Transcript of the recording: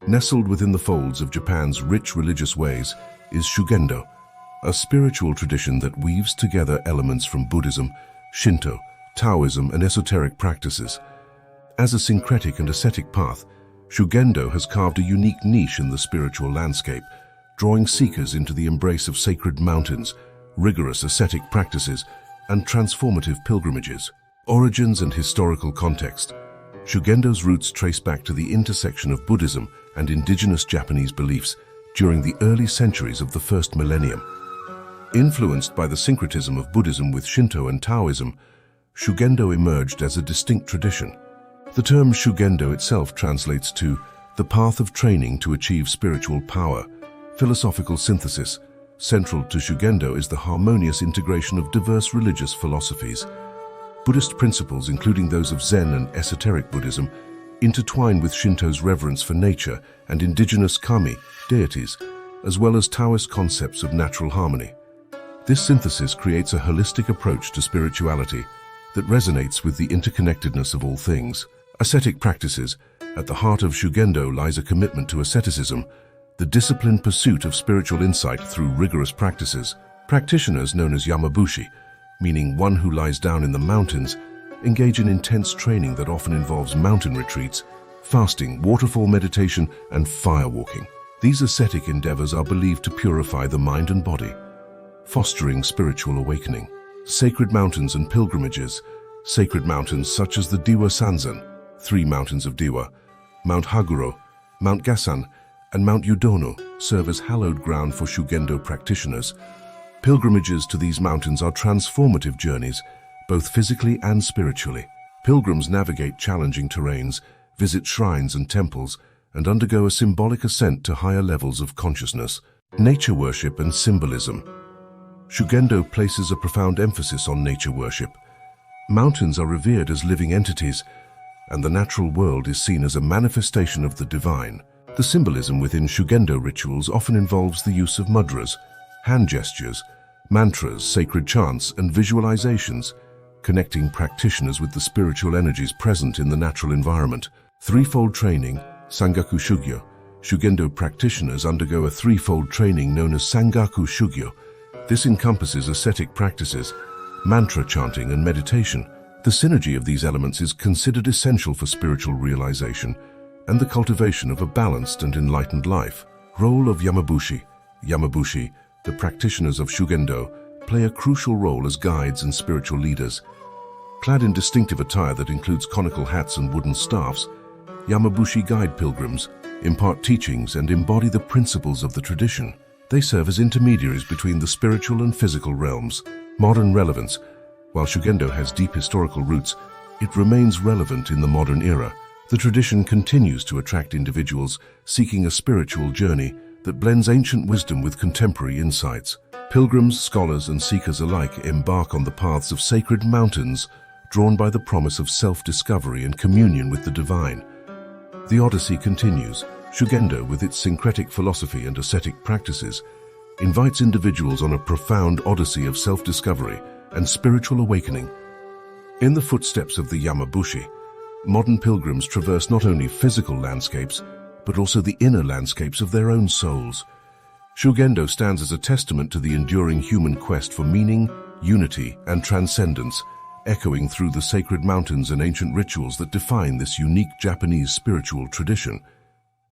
Nestled within the folds of Japan's rich religious ways is Shugendo, a spiritual tradition that weaves together elements from Buddhism, Shinto, Taoism, and esoteric practices. As a syncretic and ascetic path, Shugendo has carved a unique niche in the spiritual landscape, drawing seekers into the embrace of sacred mountains, rigorous ascetic practices, and transformative pilgrimages. Origins and historical context. Shugendo's roots trace back to the intersection of Buddhism and indigenous Japanese beliefs during the early centuries of the first millennium. Influenced by the syncretism of Buddhism with Shinto and Taoism, Shugendo emerged as a distinct tradition. The term Shugendo itself translates to the path of training to achieve spiritual power. Philosophical synthesis. Central to Shugendo is the harmonious integration of diverse religious philosophies. Buddhist principles, including those of Zen and esoteric Buddhism, intertwine with Shinto's reverence for nature and indigenous kami, deities, as well as Taoist concepts of natural harmony. This synthesis creates a holistic approach to spirituality that resonates with the interconnectedness of all things. Ascetic practices. At the heart of Shugendo lies a commitment to asceticism, the disciplined pursuit of spiritual insight through rigorous practices. Practitioners known as Yamabushi, meaning one who lies down in the mountains, engage in intense training that often involves mountain retreats, fasting, waterfall meditation, and firewalking. These ascetic endeavors are believed to purify the mind and body, fostering spiritual awakening. Sacred mountains and pilgrimages. Sacred mountains such as the Diwa Sanzen, 3 mountains of Diwa, Mount Haguro, Mount Gasan, and Mount Yudono serve as hallowed ground for Shugendo practitioners. Pilgrimages to these mountains are transformative journeys, both physically and spiritually. Pilgrims navigate challenging terrains, visit shrines and temples, and undergo a symbolic ascent to higher levels of consciousness. Nature worship and symbolism. Shugendo places a profound emphasis on nature worship. Mountains are revered as living entities, and the natural world is seen as a manifestation of the divine. The symbolism within Shugendo rituals often involves the use of mudras, hand gestures, mantras, sacred chants, and visualizations, connecting practitioners with the spiritual energies present in the natural environment. Threefold training, Sangaku Shugyo. Shugendo practitioners undergo a threefold training known as Sangaku Shugyo. This encompasses ascetic practices, mantra chanting, and meditation. The synergy of these elements is considered essential for spiritual realization and the cultivation of a balanced and enlightened life. Role of Yamabushi. Yamabushi, the practitioners of Shugendo, play a crucial role as guides and spiritual leaders. Clad in distinctive attire that includes conical hats and wooden staffs, Yamabushi guide pilgrims, impart teachings, and embody the principles of the tradition. They serve as intermediaries between the spiritual and physical realms. Modern relevance. While Shugendo has deep historical roots, it remains relevant in the modern era. The tradition continues to attract individuals seeking a spiritual journey that blends ancient wisdom with contemporary insights. Pilgrims, scholars, and seekers alike embark on the paths of sacred mountains, drawn by the promise of self-discovery and communion with the divine. The Odyssey continues. Shugendo, with its syncretic philosophy and ascetic practices, invites individuals on a profound odyssey of self-discovery and spiritual awakening. In the footsteps of the Yamabushi, modern pilgrims traverse not only physical landscapes, but also the inner landscapes of their own souls. Shugendo stands as a testament to the enduring human quest for meaning, unity, and transcendence, echoing through the sacred mountains and ancient rituals that define this unique Japanese spiritual tradition.